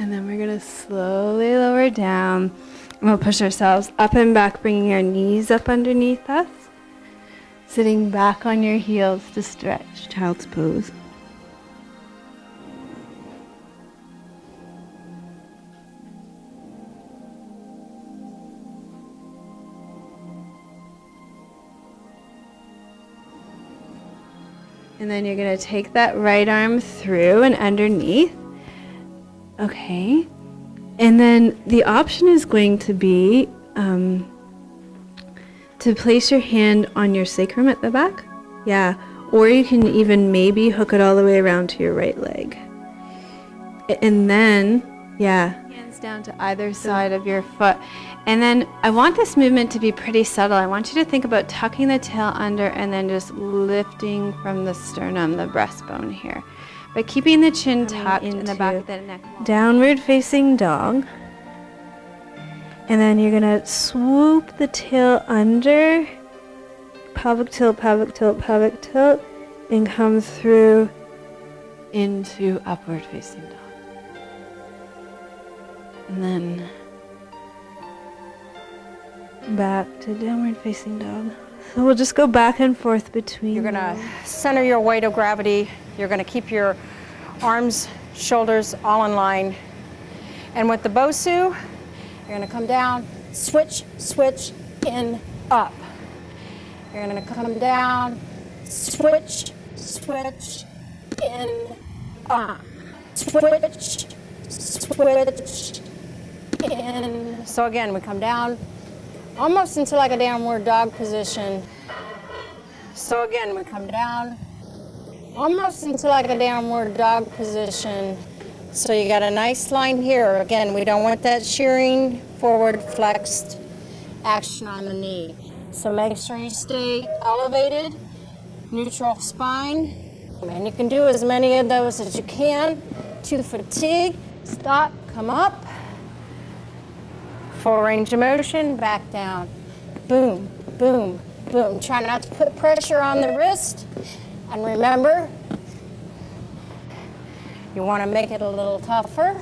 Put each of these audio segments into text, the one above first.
And then we're gonna slowly lower down. And we'll push ourselves up and back, bringing our knees up underneath us. Sitting back on your heels to stretch, child's pose. And then you're gonna take that right arm through and underneath. Okay. And then the option is going to be to place your hand on your sacrum at the back. Yeah. Or you can even maybe hook it all the way around to your right leg. And then, yeah, hands down to either side of your foot. And then I want this movement to be pretty subtle. I want you to think about tucking the tail under and then just lifting from the sternum, the breastbone here. But keeping the chin tucked in the back of the neck. Downward facing dog. And then you're gonna swoop the tail under, pelvic tilt, pelvic tilt, pelvic tilt, and come through into upward facing dog. And then back to downward facing dog. So we'll just go back and forth between. You're gonna center your weight of gravity. You're gonna keep your arms, shoulders all in line. And with the Bosu, you're gonna come down, switch, switch, in, up. You're gonna come down, switch, switch, in, up. Switch, switch, in. So again, we come down almost into like a downward dog position. So again, we come down almost into like a downward dog position. So you got a nice line here. Again, we don't want that shearing forward flexed action on the knee. So make sure you stay elevated, neutral spine. And you can do as many of those as you can. To fatigue, stop, come up. Full range of motion, back down. Boom, boom, boom. Try not to put pressure on the wrist. And remember, you want to make it a little tougher.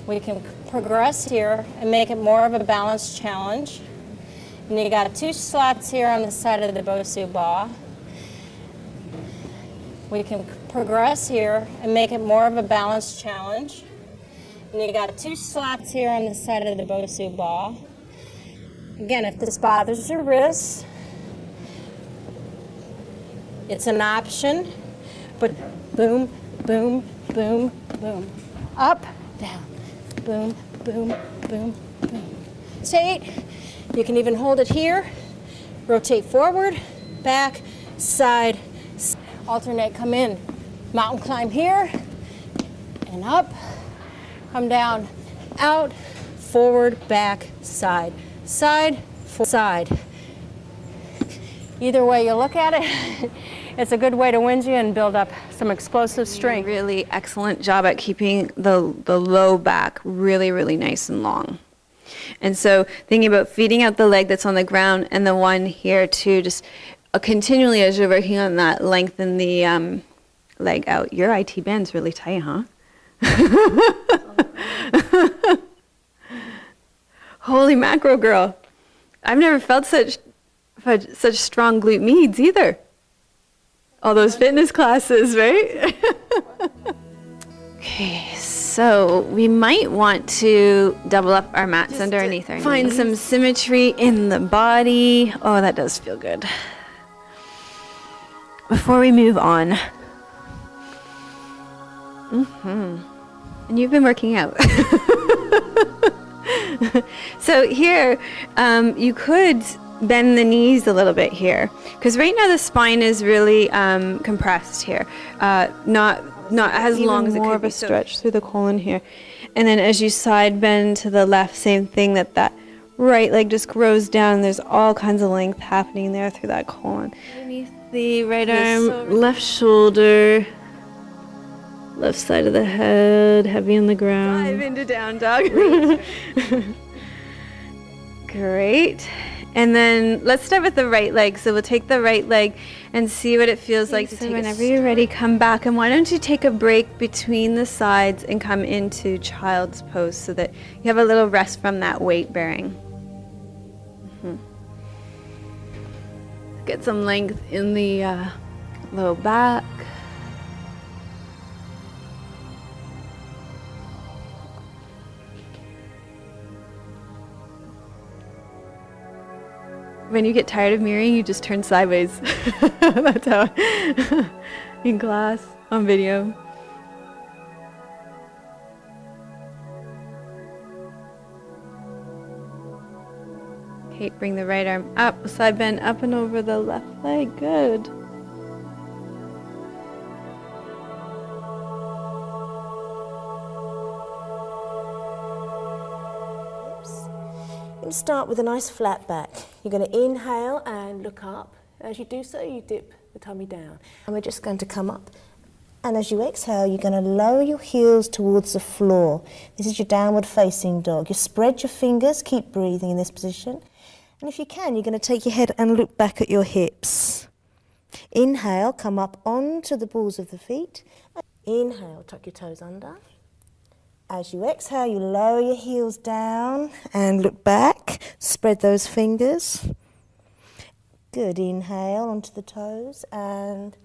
We can progress here and make it more of a balanced challenge. And you got 2 slots here on the side of the Bosu ball. We can progress here and make it more of a balanced challenge. And you got 2 slots here on the side of the Bosu ball. Again, if this bothers your wrists, it's an option, but boom, boom, boom, boom. Up, down, boom, boom, boom, boom. Rotate. You can even hold it here. Rotate forward, back, side. Alternate, come in. Mountain climb here, and up. Come down, out, forward, back, side. Side, side. Either way you look at it, it's a good way to wind you and build up some explosive strength. Really excellent job at keeping the low back really, really nice and long. And so thinking about feeding out the leg that's on the ground and the one here too, just continually as you're working on that, lengthen the leg out. Your IT band's really tight, huh? Holy mackerel, girl. I've never felt such strong glute meads either. All those fitness classes, right? Okay, so we might want to double up our mats just underneath our knees. Find some symmetry in the body. Oh, that does feel good. Before we move on. And you've been working out. So here, you could bend the knees a little bit here, because right now the spine is really compressed here, not as long as it could be. More of a stretch through the colon here, and then as you side bend to the left, same thing. That right leg just grows down. There's all kinds of length happening there through that colon. Underneath the right arm, left shoulder. Left side of the head, heavy on the ground. Dive into down dog. Great. And then let's start with the right leg. So we'll take the right leg and see what it feels like to take. So whenever you're ready, come back. And why don't you take a break between the sides and come into child's pose so that you have a little rest from that weight bearing. Get some length in the low back. When you get tired of mirroring, you just turn sideways. That's how in class, on video. Okay, bring the right arm up, side bend up and over the left leg. Good. You're going to start with a nice flat back. You're going to inhale and look up. As you do so, you dip the tummy down. And we're just going to come up. And as you exhale, you're going to lower your heels towards the floor. This is your downward facing dog. You spread your fingers, keep breathing in this position. And if you can, you're going to take your head and look back at your hips. Inhale, come up onto the balls of the feet. Inhale, tuck your toes under. As you exhale, you lower your heels down and look back. Spread those fingers. Good. Inhale onto the toes and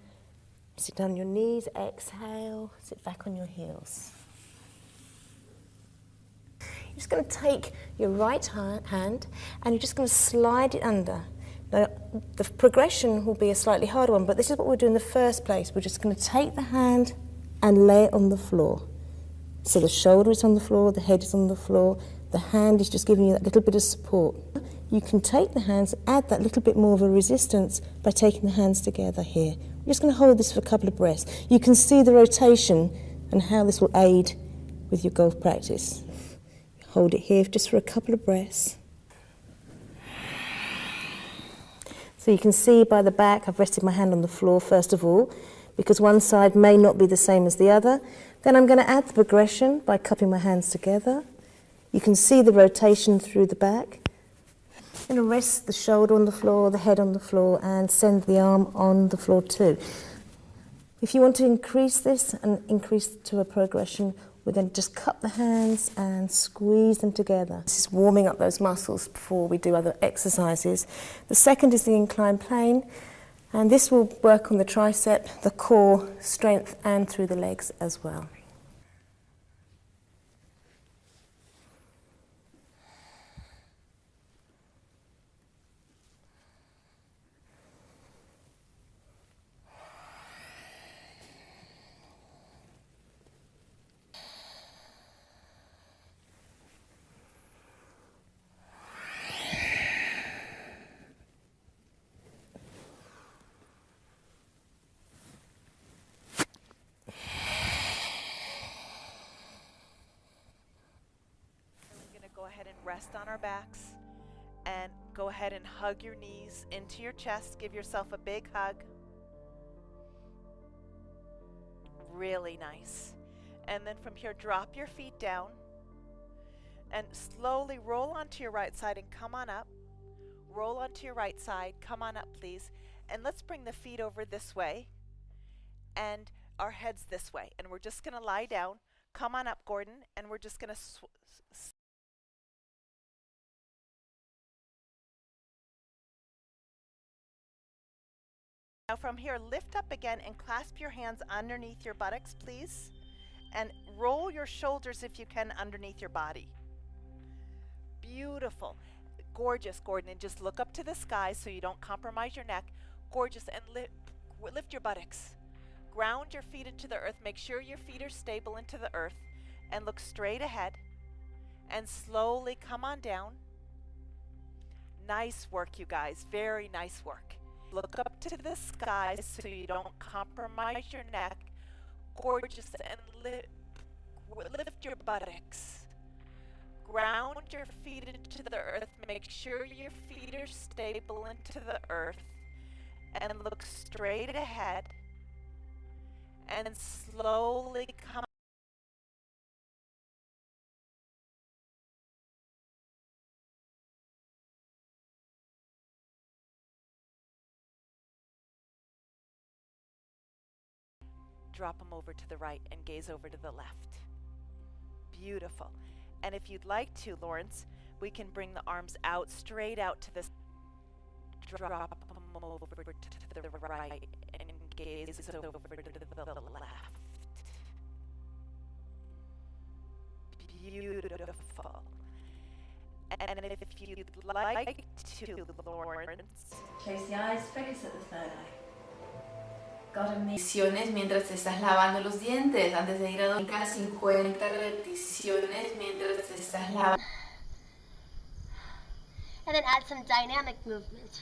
sit down on your knees. Exhale, sit back on your heels. You're just going to take your right hand and you're just going to slide it under. Now, the progression will be a slightly harder one, but this is what we'll do in the first place. We're just going to take the hand and lay it on the floor. So the shoulder is on the floor, the head is on the floor, the hand is just giving you that little bit of support. You can take the hands, add that little bit more of a resistance by taking the hands together here. I'm just going to hold this for a couple of breaths. You can see the rotation and how this will aid with your golf practice. Hold it here just for a couple of breaths. So you can see by the back, I've rested my hand on the floor first of all, because one side may not be the same as the other. Then I'm going to add the progression by cupping my hands together. You can see the rotation through the back. I'm going to rest the shoulder on the floor, the head on the floor, and send the arm on the floor too. If you want to increase this and increase to a progression, we're going to just cup the hands and squeeze them together. This is warming up those muscles before we do other exercises. The second is the inclined plane. And this will work on the tricep, the core, strength, and through the legs as well. Go ahead and rest on our backs and go ahead and hug your knees into your chest. Give yourself a big hug. Really nice. And then from here, drop your feet down and slowly roll onto your right side and come on up. Roll onto your right side. Come on up, please. And let's bring the feet over this way and our heads this way. And we're just going to lie down. Come on up, Gordon, and we're just going to Now from here, lift up again and clasp your hands underneath your buttocks, please. And roll your shoulders if you can underneath your body. Beautiful. Gorgeous, Gordon. And just look up to the sky so you don't compromise your neck. Gorgeous. And lift your buttocks. Ground your feet into the earth. Make sure your feet are stable into the earth. And look straight ahead. And slowly come on down. Nice work, you guys. Very nice work. Look up to the sky so you don't compromise your neck. Gorgeous. And lift your buttocks. Ground your feet into the earth. Make sure your feet are stable into the earth. And look straight ahead. And slowly come drop them over to the right and gaze over to the left. Beautiful. And if you'd like to, Lawrence, we can bring the arms out, straight out to this. Drop them over to the right and gaze over to the left. Beautiful. And if you'd like to, Lawrence. Close the eyes, focus at the third eye. Repeticiones mientras te estás lavando los dientes. Antes de ir a dormir, 50 repeticiones mientras te estás lavando. And then add some dynamic movement.